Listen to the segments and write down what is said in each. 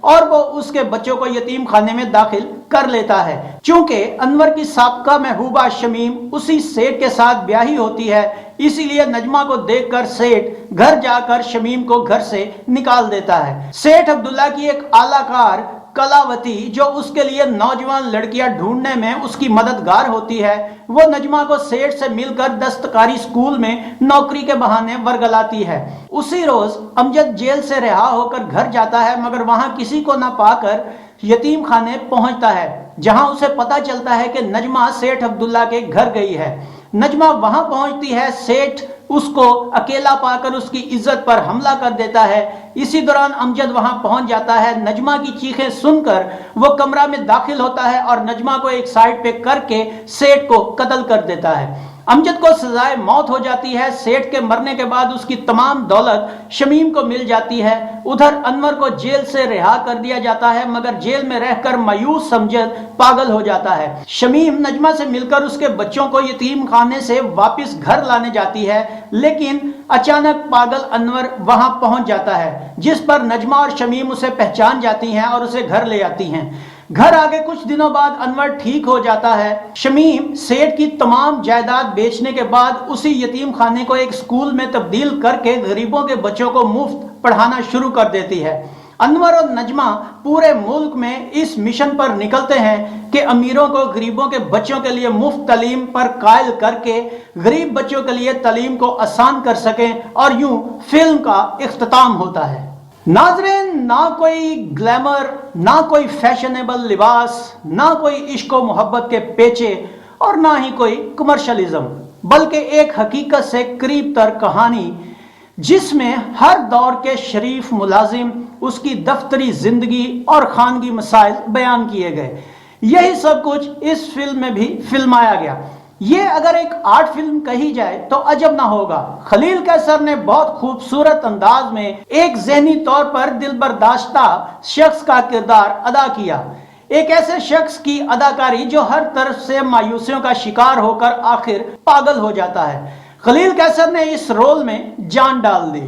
اور وہ اس کے بچوں کو یتیم خانے میں داخل کر لیتا ہے۔ چونکہ انور کی سابقہ محبوبہ شمیم اسی سیٹھ کے ساتھ بیاہی ہوتی ہے، اسی لیے نجمہ کو دیکھ کر سیٹھ گھر جا کر شمیم کو گھر سے نکال دیتا ہے۔ سیٹھ عبداللہ کی ایک اعلی کار کلاوتی جو اس کے لیے نوجوان لڑکیاں ڈھونڈنے میں اس کی مددگار ہوتی ہے، وہ نجمہ کو سیٹھ سے مل کر دستکاری سکول میں نوکری کے بہانے ورگلاتی ہے۔ اسی روز امجد جیل سے رہا ہو کر گھر جاتا ہے، مگر وہاں کسی کو نہ پا کر یتیم خانے پہنچتا ہے، جہاں اسے پتا چلتا ہے کہ نجمہ سیٹھ عبداللہ کے گھر گئی ہے۔ نجمہ وہاں پہنچتی ہے، سیٹھ اس کو اکیلا پا کر اس کی عزت پر حملہ کر دیتا ہے۔ اسی دوران امجد وہاں پہنچ جاتا ہے، نجمہ کی چیخیں سن کر وہ کمرہ میں داخل ہوتا ہے اور نجمہ کو ایک سائڈ پہ کر کے سیٹھ کو قتل کر دیتا ہے۔ امجد کو سزائے موت ہو جاتی ہے۔ سیٹھ کے مرنے کے بعد اس کی تمام دولت شمیم کو مل جاتی ہے۔ ادھر انور کو جیل سے رہا کر دیا جاتا ہے، مگر جیل میں رہ کر مایوس امجد پاگل ہو جاتا ہے۔ شمیم نجمہ سے مل کر اس کے بچوں کو یتیم خانے سے واپس گھر لانے جاتی ہے، لیکن اچانک پاگل انور وہاں پہنچ جاتا ہے، جس پر نجمہ اور شمیم اسے پہچان جاتی ہیں اور اسے گھر لے آتی ہیں۔ گھر آگے کچھ دنوں بعد انور ٹھیک ہو جاتا ہے۔ شمیم سیٹھ کی تمام جائیداد بیچنے کے بعد اسی یتیم خانے کو ایک سکول میں تبدیل کر کے غریبوں کے بچوں کو مفت پڑھانا شروع کر دیتی ہے۔ انور اور نجمہ پورے ملک میں اس مشن پر نکلتے ہیں کہ امیروں کو غریبوں کے بچوں کے لیے مفت تعلیم پر قائل کر کے غریب بچوں کے لیے تعلیم کو آسان کر سکیں، اور یوں فلم کا اختتام ہوتا ہے۔ ناظرین، نہ کوئی گلیمر، نہ کوئی فیشنیبل لباس، نہ کوئی عشق و محبت کے پیچے، اور نہ ہی کوئی کمرشلزم، بلکہ ایک حقیقت سے قریب تر کہانی جس میں ہر دور کے شریف ملازم، اس کی دفتری زندگی اور خانگی مسائل بیان کیے گئے۔ یہی سب کچھ اس فلم میں بھی فلمایا گیا۔ یہ اگر ایک آرٹ فلم کہی جائے تو عجب نہ ہوگا۔ خلیل کیسر نے بہت خوبصورت انداز میں ایک ذہنی طور پر دل برداشتہ شخص کا کردار ادا کیا، ایک ایسے شخص کی اداکاری جو ہر طرف سے مایوسیوں کا شکار ہو کر آخر پاگل ہو جاتا ہے۔ خلیل کیسر نے اس رول میں جان ڈال دی۔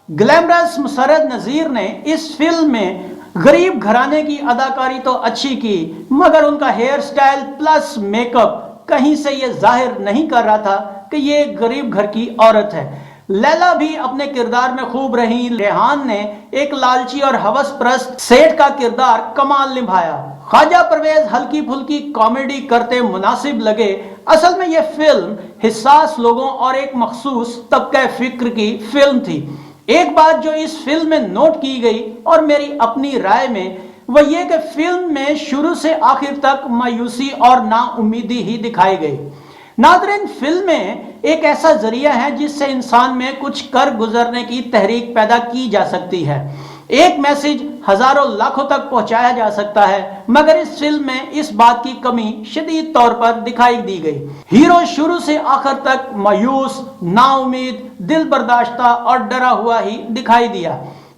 گلیمرس مسرت نذیر نے اس فلم میں غریب گھرانے کی اداکاری تو اچھی کی، مگر ان کا hair style plus make up کہیں سے یہ ظاہر نہیں کر رہا تھا کہ یہ ایک غریب گھر کی عورت ہے۔ لیلا بھی اپنے کردار میں خوب رہی۔ ریحان نے ایک لالچی اور ہوس پرست سیٹھ کا کردار کمال نبھایا۔ خواجہ پرویز ہلکی پھلکی کامیڈی کرتے مناسب لگے۔ اصل میں یہ فلم حساس لوگوں اور ایک مخصوص طبقہ فکر کی فلم تھی۔ ایک بات جو اس فلم میں نوٹ کی گئی اور میری اپنی رائے میں، وہ یہ کہ فلم میں شروع سے آخر تک مایوسی اور نا امیدی ہی دکھائی گئی۔ ناظرین، فلمیں ایک ایسا ذریعہ ہے جس سے انسان میں کچھ کر گزرنے کی تحریک پیدا کی جا سکتی ہے۔ ایک میسج ہزاروں لاکھوں تک پہنچایا جا سکتا ہے، مگر اس فلم میں اس بات کی کمی شدید طور پر دکھائی دی گئی۔ ہیرو شروع سے آخر تک مایوس، نا امید، دل برداشتہ اور ڈرا ہوا ہی دکھائی دیا۔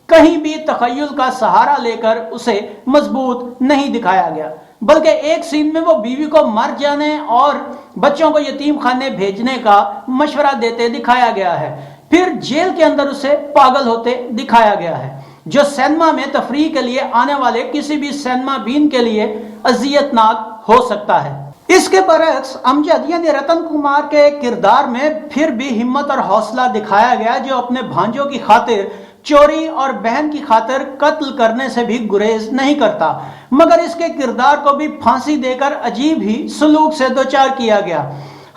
کہیں بھی تخیل کا سہارا لے کر اسے مضبوط نہیں دکھایا گیا، بلکہ ایک سین میں وہ بیوی کو مر جانے اور بچوں کو یتیم خانے بھیجنے کا مشورہ دیتے دکھایا گیا ہے۔ پھر جیل کے اندر اسے پاگل ہوتے دکھایا گیا ہے، جو سینما میں تفریح کے لیے آنے والے کسی بھی سینما بین کے لیے اذیت ناک ہو سکتا ہے۔ اس کے برعکس امجد یعنی رتن کمار کے کردار میں پھر بھی ہمت اور حوصلہ دکھایا گیا، جو اپنے بھانجوں کی خاطر چوری اور بہن کی خاطر قتل کرنے سے بھی گریز نہیں کرتا، مگر اس کے کردار کو بھی پھانسی دے کر عجیب ہی سلوک سے دوچار کیا گیا۔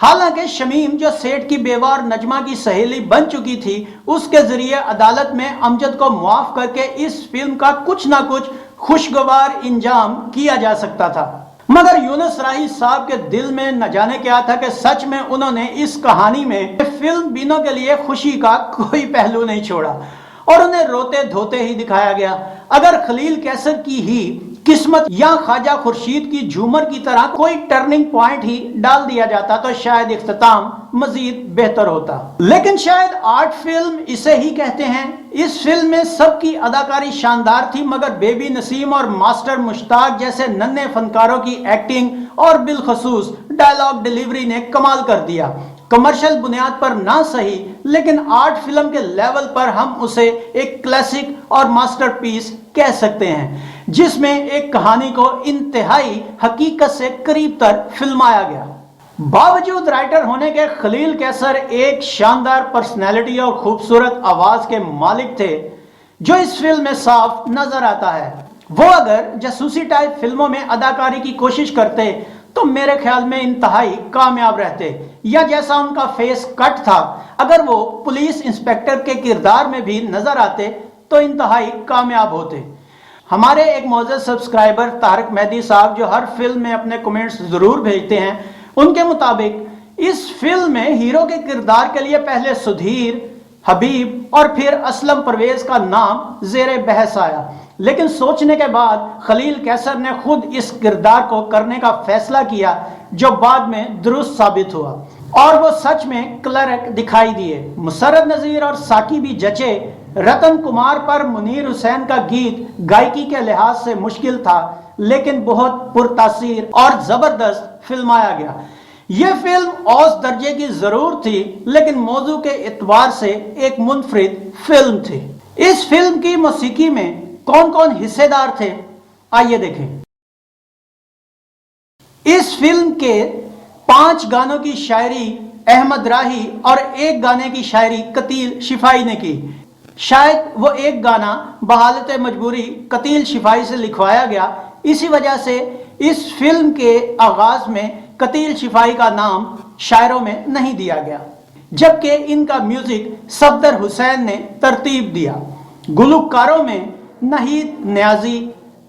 حالانکہ شمیم جو سیٹھ کی بیوہ اور نجمہ کی سہیلی بن چکی تھی، اس کے ذریعے عدالت میں امجد کو معاف کر کے اس فلم کا کچھ نہ کچھ خوشگوار انجام کیا جا سکتا تھا، مگر یونس راہی صاحب کے دل میں نہ جانے کیا تھا کہ سچ میں انہوں نے اس کہانی میں فلم بینوں کے لیے خوشی کا کوئی پہلو نہیں چھوڑا اور انہیں روتے دھوتے ہی دکھایا گیا۔ اگر خلیل کیسر کی ہی قسمت یا خواجہ خورشید کی جھومر کی طرح کوئی ٹرننگ پوائنٹ ہی ڈال دیا جاتا تو شاید اختتام مزید بہتر ہوتا، لیکن شاید آرٹ فلم اسے ہی کہتے ہیں۔ اس فلم میں سب کی اداکاری شاندار تھی، مگر بیبی نسیم اور ماسٹر مشتاق جیسے ننھے فنکاروں کی ایکٹنگ اور بالخصوص ڈائلاگ ڈیلیوری نے کمال کر دیا۔ کمرشل بنیاد پر نہ صحیح، لیکن آرٹ فلم کے لیول پر ہم اسے ایک کلاسک اور ماسٹر پیس کہہ سکتے ہیں۔ جس میں ایک کہانی کو انتہائی حقیقت سے قریب تر فلمایا گیا۔ باوجود رائٹر ہونے کے خلیل کیسر ایک شاندار پرسنالٹی اور خوبصورت آواز کے مالک تھے جو اس فلم میں صاف نظر آتا ہے۔ وہ اگر جاسوسی ٹائپ فلموں میں اداکاری کی کوشش کرتے تو میرے خیال میں انتہائی کامیاب رہتے، یا جیسا ان کا فیس کٹ تھا اگر وہ پولیس انسپیکٹر کے کردار میں بھی نظر آتے تو انتہائی کامیاب ہوتے۔ ہمارے ایک معزز سبسکرائبر طارق مہدی صاحب جو ہر فلم میں اپنے کمنٹس ضرور بھیجتے ہیں، ان کے مطابق اس فلم میں ہیرو کے کردار کے لیے پہلے سدھیر، حبیب اور پھر اسلم پرویز کا نام زیر بحث آیا، لیکن سوچنے کے بعد خلیل کیسر نے خود اس کردار کو کرنے کا فیصلہ کیا جو بعد میں درست ثابت ہوا، اور وہ سچ میں کلرک دکھائی دیے۔ مسرت نذیر اور ساکی بھی جچے۔ رتن کمار پر منیر حسین کا گیت گائکی کے لحاظ سے مشکل تھا لیکن بہت پرتاثیر اور زبردست فلمایا گیا۔ یہ فلم اوسط درجے کی ضرور تھی لیکن موضوع کے اعتبار سے ایک منفرد فلم تھی۔ اس فلم کی موسیقی میں کون کون حصے دار تھے آئیے دیکھیں۔ اس فلم کے 5 گانوں کی شاعری احمد راہی اور 1 گانے کی شاعری قتیل شفائی نے کی۔ شاید وہ 1 گانا بحالت مجبوری قتیل شفائی سے لکھوایا گیا، اسی وجہ سے اس فلم کے آغاز میں قتیل شفائی کا نام شاعروں میں نہیں دیا گیا، جبکہ ان کا میوزک صفدر حسین نے ترتیب دیا۔ گلوکاروں میں نہید نیازی،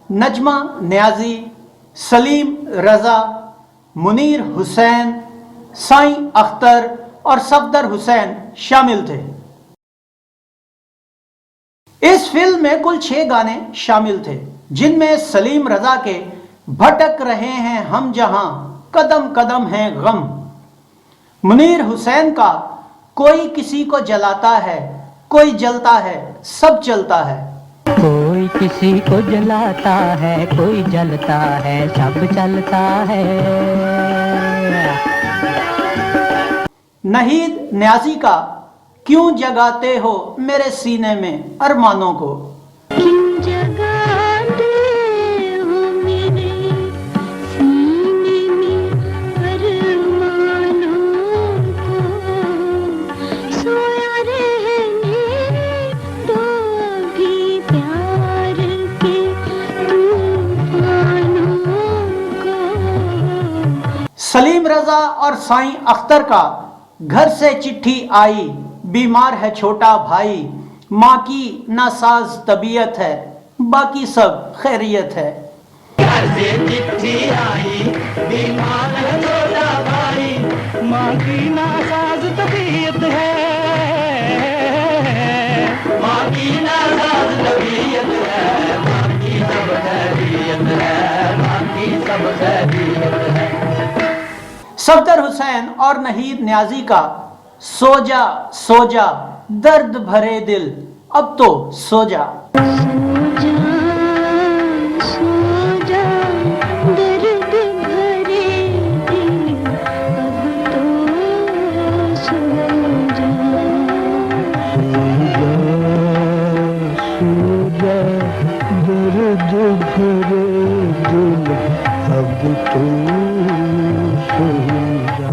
نجمہ نیازی، سلیم رضا، منیر حسین، سائیں اختر اور صفدر حسین شامل تھے۔ اس فلم میں کل 6 گانے شامل تھے جن میں سلیم رضا کے بھٹک رہے ہیں ہم جہاں قدم قدم ہیں غم، منیر حسین کا کوئی کسی کو جلاتا ہے کوئی جلتا ہے سب چلتا ہے، کوئی کسی کو جلاتا ہے کوئی جلتا ہے سب چلتا ہے، نہید نیازی کا کیوں جگاتے ہو میرے سینے میں ارمانوں کو، کیوں جگاتے ہو میرے سینے میں ارمانوں کو، سویا رہنے دو ابھی پیار کے طوفانوں کو۔ سلیم رضا اور سائیں اختر کا گھر سے چٹھی آئی بیمار ہے چھوٹا بھائی، ماں کی ناساز طبیعت ہے باقی سب خیریت ہے، گھر سے چٹھی آئی بیمار ہے چھوٹا بھائی، ماں کی ناساز طبیعت ہے، ماں کی ناساز طبیعت ہے، ماں کی سب خیریت ہے، ماں کی سب خیریت ہے۔ صفدر حسین اور نہید نیازی کا سو جا سو جا درد بھرے دل اب تو سو جا، سو جا درد بھرے دل اب تو سو جا، درد بھرے دل اب تو سو جا۔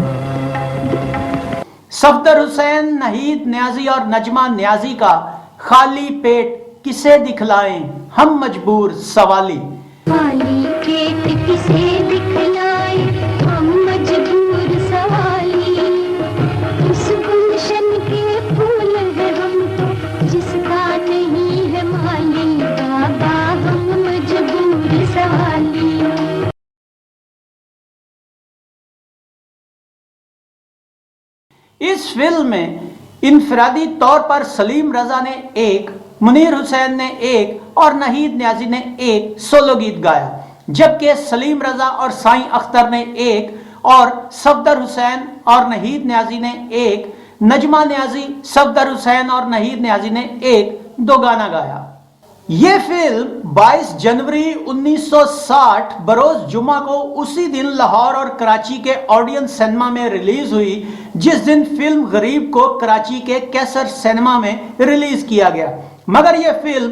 صفدر حسین، نہید نیازی اور نجمہ نیازی کا خالی پیٹ کسے دکھلائیں ہم مجبور سوالی، خالی پیٹ کسے دکھلائے ہم مجبور سوالی، اس گلشن کے پھول ہے ہم تو جس کا نہیں ہے مالی، بابا ہم مجبور سوالی۔ اس فلم میں انفرادی طور پر سلیم رضا نے 1، منیر حسین نے 1 اور نہید نیازی نے 1 سولو گیت گایا، جبکہ سلیم رضا اور سائیں اختر نے 1 اور صفدر حسین اور نہید نیازی نے 1، نجمہ نیازی، صفدر حسین اور نہید نیازی نے 1 گانا گایا۔ یہ فلم 22 جنوری 1960 بروز جمعہ کو اسی دن لاہور اور کراچی کے آڈین سینما میں ریلیز ہوئی، جس دن فلم غریب کو کراچی کے کیسر سینما میں ریلیز کیا گیا، مگر یہ فلم